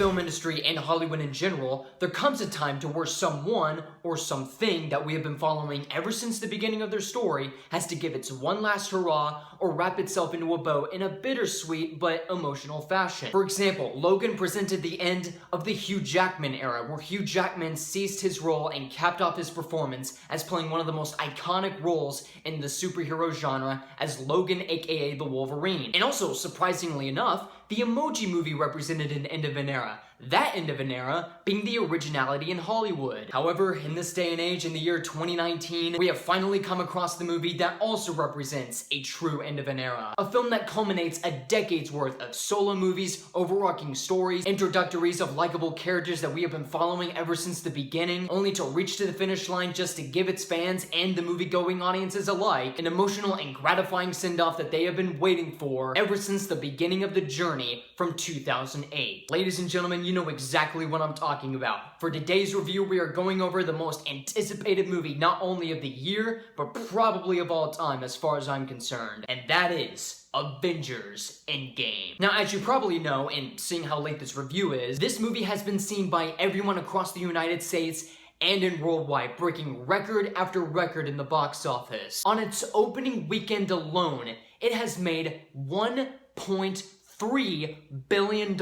film industry and Hollywood in general, there comes a time to where someone or something that we have been following ever since the beginning of their story has to give its one last hurrah or wrap itself into a bow in a bittersweet but emotional fashion. For example, Logan presented the end of the Hugh Jackman era, where Hugh Jackman ceased his role and capped off his performance as playing one of the most iconic roles in the superhero genre as Logan, aka the Wolverine. And also, surprisingly enough, the Emoji Movie represented an end of an era, that end of an era being the originality in Hollywood. However, in this day and age, in the year 2019, we have finally come across the movie that also represents a true end of an era. A film that culminates a decade's worth of solo movies, overarching stories, introductories of likable characters that we have been following ever since the beginning, only to reach to the finish line just to give its fans and the movie-going audiences alike an emotional and gratifying send-off that they have been waiting for ever since the beginning of the journey from 2008. Ladies and gentlemen, you know exactly what I'm talking about. For today's review, we are going over the most anticipated movie not only of the year, but probably of all time as far as I'm concerned, and that is Avengers Endgame. Now, as you probably know, and seeing how late this review is, this movie has been seen by everyone across the United States and in worldwide, breaking record after record in the box office. On its opening weekend alone, it has made $1.3 billion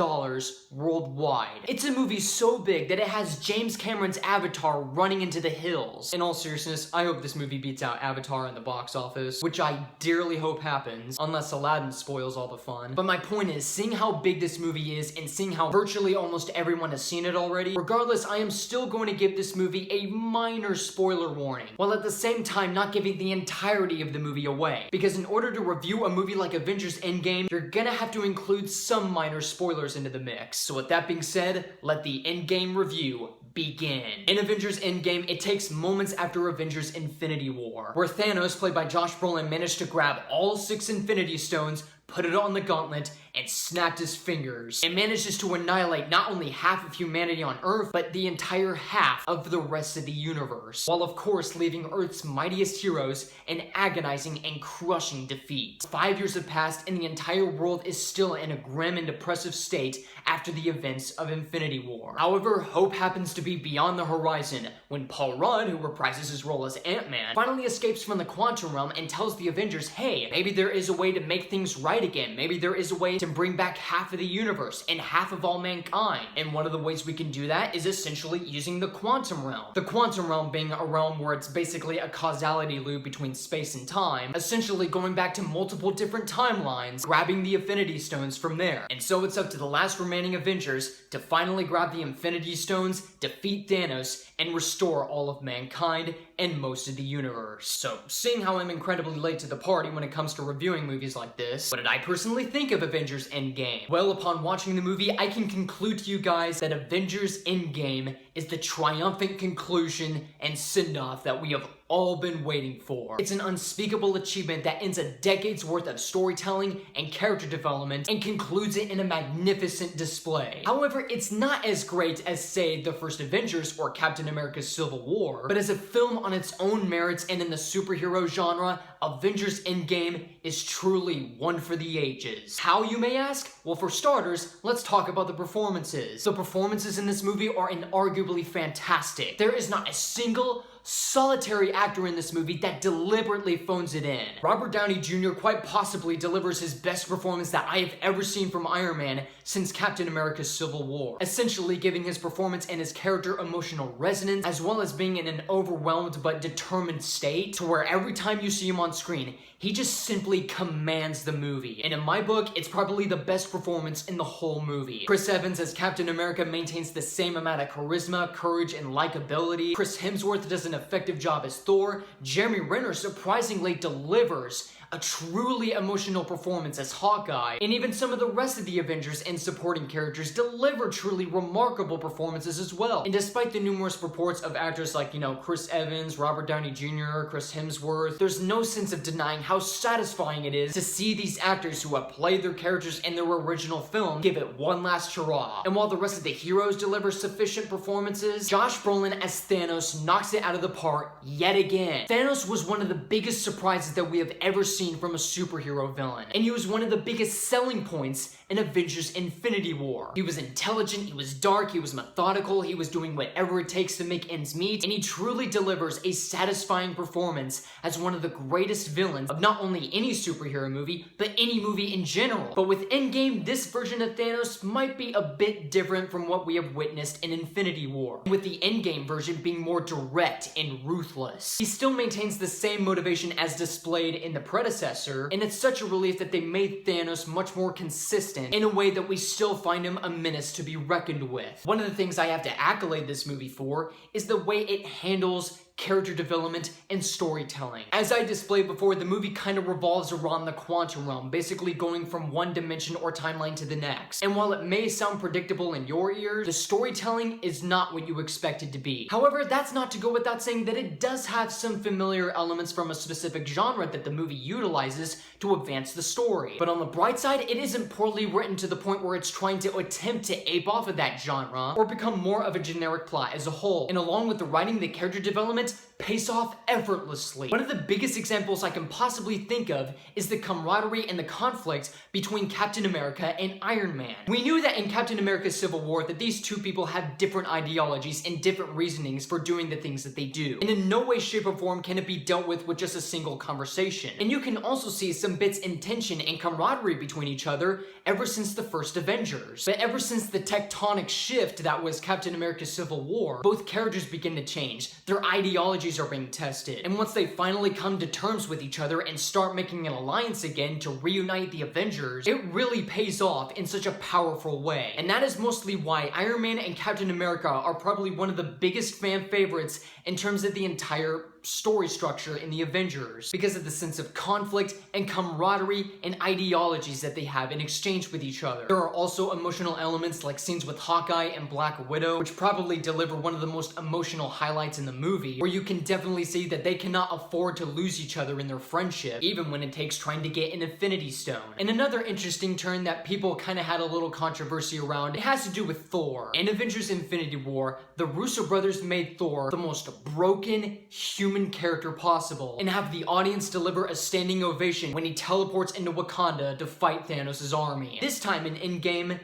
worldwide. It's a movie so big that it has James Cameron's Avatar running into the hills. In all seriousness, I hope this movie beats out Avatar in the box office, which I dearly hope happens, unless Aladdin spoils all the fun. But my point is, seeing how big this movie is and seeing how virtually almost everyone has seen it already, regardless, I am still going to give this movie a minor spoiler warning, while at the same time not giving the entirety of the movie away. Because in order to review a movie like Avengers Endgame, you're gonna have to include some minor spoilers into the mix. So with that being said, let the Endgame review begin. In Avengers Endgame, it takes moments after Avengers Infinity War, where Thanos, played by Josh Brolin, managed to grab all 6 Infinity Stones, put it on the gauntlet, and snapped his fingers, and manages to annihilate not only half of humanity on Earth, but the entire half of the rest of the universe, while of course leaving Earth's mightiest heroes in agonizing and crushing defeat. 5 years have passed, and the entire world is still in a grim and depressive state after the events of Infinity War. However, hope happens to be beyond the horizon when Paul Rudd, who reprises his role as Ant-Man, finally escapes from the quantum realm and tells the Avengers, hey, maybe there is a way to make things right again. Maybe there is a way to bring back half of the universe and half of all mankind. And one of the ways we can do that is essentially using the quantum realm. The quantum realm being a realm where it's basically a causality loop between space and time, essentially going back to multiple different timelines, grabbing the Infinity Stones from there. And so it's up to the last remaining Avengers to finally grab the Infinity Stones, defeat Thanos, and restore all of mankind and most of the universe. So, seeing how I'm incredibly late to the party when it comes to reviewing movies like this, what did I personally think of Avengers Endgame? Well, upon watching the movie, I can conclude to you guys that Avengers Endgame is the triumphant conclusion and send-off that we have all been waiting for. It's an unspeakable achievement that ends a decade's worth of storytelling and character development and concludes it in a magnificent display. However, it's not as great as, say, the first Avengers or Captain America's Civil War, but as a film on its own merits and in the superhero genre, Avengers Endgame is truly one for the ages. How, you may ask? Well, for starters, let's talk about the performances. The performances in this movie are inarguably fantastic. There is not a single solitary actor in this movie that deliberately phones it in. Robert Downey Jr. quite possibly delivers his best performance that I have ever seen from Iron Man since Captain America's Civil War, essentially giving his performance and his character emotional resonance, as well as being in an overwhelmed but determined state to where every time you see him on screen, he just simply commands the movie. And in my book, it's probably the best performance in the whole movie. Chris Evans as Captain America maintains the same amount of charisma, courage, and likability. Chris Hemsworth does an effective job as Thor. Jeremy Renner surprisingly delivers a truly emotional performance as Hawkeye, and even some of the rest of the Avengers and supporting characters deliver truly remarkable performances as well. And despite the numerous reports of actors like, Chris Evans, Robert Downey Jr., Chris Hemsworth, there's no sense of denying how satisfying it is to see these actors who have played their characters in their original film give it one last hurrah. And while the rest of the heroes deliver sufficient performances, Josh Brolin as Thanos knocks it out of the the park yet again. Thanos was one of the biggest surprises that we have ever seen from a superhero villain, and he was one of the biggest selling points in Avengers Infinity War. He was intelligent, he was dark, he was methodical, he was doing whatever it takes to make ends meet, and he truly delivers a satisfying performance as one of the greatest villains of not only any superhero movie, but any movie in general. But with Endgame, this version of Thanos might be a bit different from what we have witnessed in Infinity War, with the Endgame version being more direct and ruthless. He still maintains the same motivation as displayed in the predecessor, and it's such a relief that they made Thanos much more consistent in a way that we still find him a menace to be reckoned with. One of the things I have to accolade this movie for is the way it handles character development and storytelling. As I displayed before, the movie kind of revolves around the quantum realm, basically going from one dimension or timeline to the next. And while it may sound predictable in your ears, the storytelling is not what you expect it to be. However, that's not to go without saying that it does have some familiar elements from a specific genre that the movie utilizes to advance the story. But on the bright side, it isn't poorly written to the point where it's trying to attempt to ape off of that genre or become more of a generic plot as a whole. And along with the writing, the character development pace off effortlessly. One of the biggest examples I can possibly think of is the camaraderie and the conflict between Captain America and Iron Man. We knew that in Captain America Civil War that these two people have different ideologies and different reasonings for doing the things that they do. And in no way, shape, or form can it be dealt with just a single conversation. And you can also see some bits in tension and camaraderie between each other ever since the first Avengers. But ever since the tectonic shift that was Captain America Civil War, both characters begin to change. Their ideologies are being tested. And once they finally come to terms with each other and start making an alliance again to reunite the Avengers, it really pays off in such a powerful way. And that is mostly why Iron Man and Captain America are probably one of the biggest fan favorites in terms of the entire story structure in the Avengers, because of the sense of conflict and camaraderie and ideologies that they have in exchange with each other. There are also emotional elements like scenes with Hawkeye and Black Widow, which probably deliver one of the most emotional highlights in the movie, where you can definitely see that they cannot afford to lose each other in their friendship, even when it takes trying to get an Infinity Stone. And another interesting turn that people kind of had a little controversy around, it has to do with Thor. In Avengers Infinity War, the Russo brothers made Thor the most broken human character possible, and have the audience deliver a standing ovation when he teleports into Wakanda to fight Thanos' army. This time in Endgame,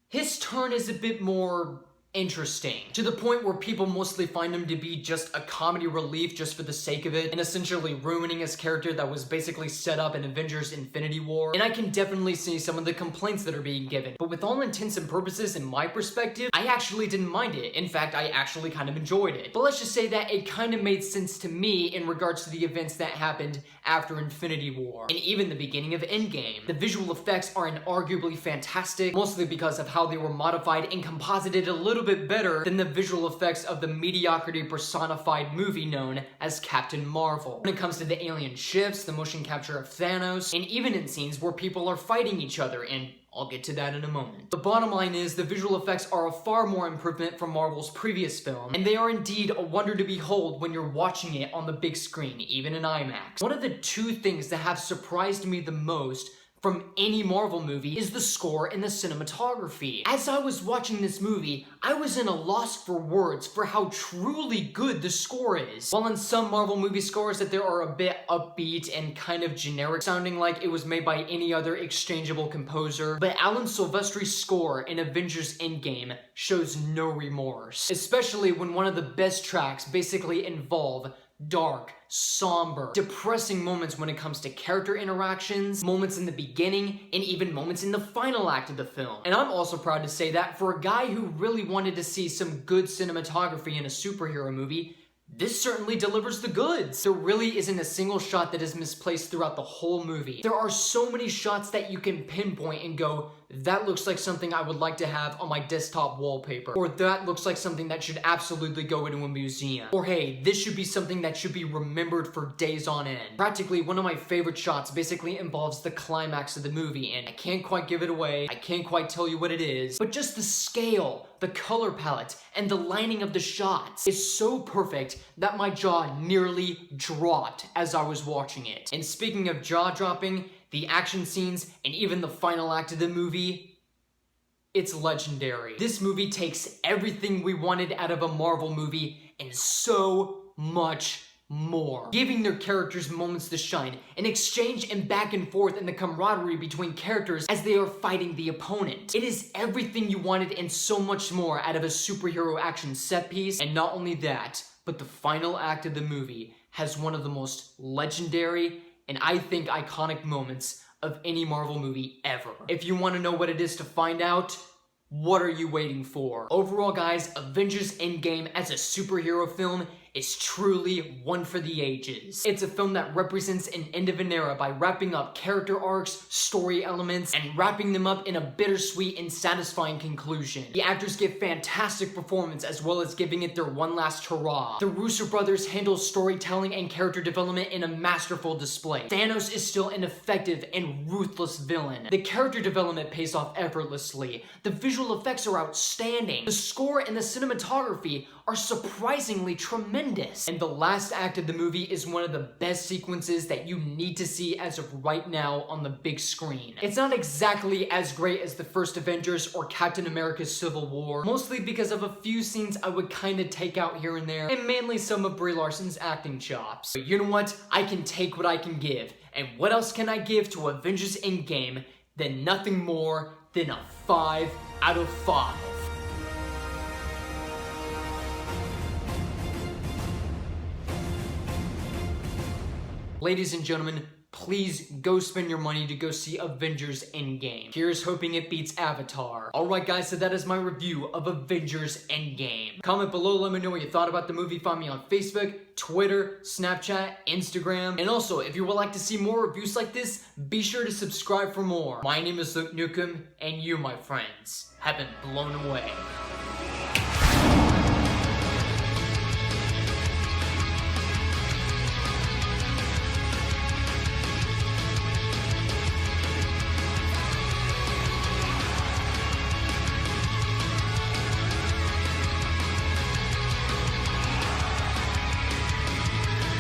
his turn is a bit more interesting, to the point where people mostly find him to be just a comedy relief just for the sake of it, and essentially ruining his character that was basically set up in Avengers Infinity War. And I can definitely see some of the complaints that are being given, but with all intents and purposes, in my perspective, I actually didn't mind it. In fact, I actually kind of enjoyed it. But let's just say that it kind of made sense to me in regards to the events that happened after Infinity War, and even the beginning of Endgame. The visual effects are inarguably fantastic, mostly because of how they were modified and composited a little bit better than the visual effects of the mediocrity personified movie known as Captain Marvel. When it comes to the alien ships, the motion capture of Thanos, and even in scenes where people are fighting each other, and I'll get to that in a moment. The bottom line is the visual effects are a far more improvement from Marvel's previous film, and they are indeed a wonder to behold when you're watching it on the big screen, even in IMAX. One of the two things that have surprised me the most from any Marvel movie is the score and the cinematography. As I was watching this movie, I was in a loss for words for how truly good the score is. While in some Marvel movie scores that there are a bit upbeat and kind of generic, sounding like it was made by any other exchangeable composer, but Alan Silvestri's score in Avengers Endgame shows no remorse, especially when one of the best tracks basically involve dark, somber, depressing moments when it comes to character interactions, moments in the beginning, and even moments in the final act of the film. And I'm also proud to say that for a guy who really wanted to see some good cinematography in a superhero movie, this certainly delivers the goods. There really isn't a single shot that is misplaced throughout the whole movie. There are so many shots that you can pinpoint and go, that looks like something I would like to have on my desktop wallpaper. Or that looks like something that should absolutely go into a museum. Or hey, this should be something that should be remembered for days on end. Practically one of my favorite shots basically involves the climax of the movie, and I can't quite give it away, I can't quite tell you what it is, but just the scale, the color palette, and the lining of the shots is so perfect that my jaw nearly dropped as I was watching it. And speaking of jaw dropping, the action scenes, and even the final act of the movie, it's legendary. This movie takes everything we wanted out of a Marvel movie and so much more, giving their characters moments to shine, an exchange and back and forth in the camaraderie between characters as they are fighting the opponent. It is everything you wanted and so much more out of a superhero action set piece, and not only that, but the final act of the movie has one of the most legendary and I think iconic moments of any Marvel movie ever. If you want to know what it is to find out, what are you waiting for? Overall, guys, Avengers Endgame as a superhero film is truly one for the ages. It's a film that represents an end of an era by wrapping up character arcs, story elements, and wrapping them up in a bittersweet and satisfying conclusion. The actors give fantastic performance as well as giving it their one last hurrah. The Russo brothers handle storytelling and character development in a masterful display. Thanos is still an effective and ruthless villain. The character development pays off effortlessly. The visual effects are outstanding. The score and the cinematography are surprisingly tremendous. And the last act of the movie is one of the best sequences that you need to see as of right now on the big screen. It's not exactly as great as the first Avengers or Captain America's Civil War, mostly because of a few scenes I would kinda take out here and there, and mainly some of Brie Larson's acting chops. But you know what? I can take what I can give. And what else can I give to Avengers Endgame than nothing more than a 5 out of 5. Ladies and gentlemen, please go spend your money to go see Avengers Endgame. Here's hoping it beats Avatar. Alright guys, so that is my review of Avengers Endgame. Comment below, let me know what you thought about the movie. Find me on Facebook, Twitter, Snapchat, Instagram. And also, if you would like to see more reviews like this, be sure to subscribe for more. My name is Nukem, and you, my friends, have been blown away.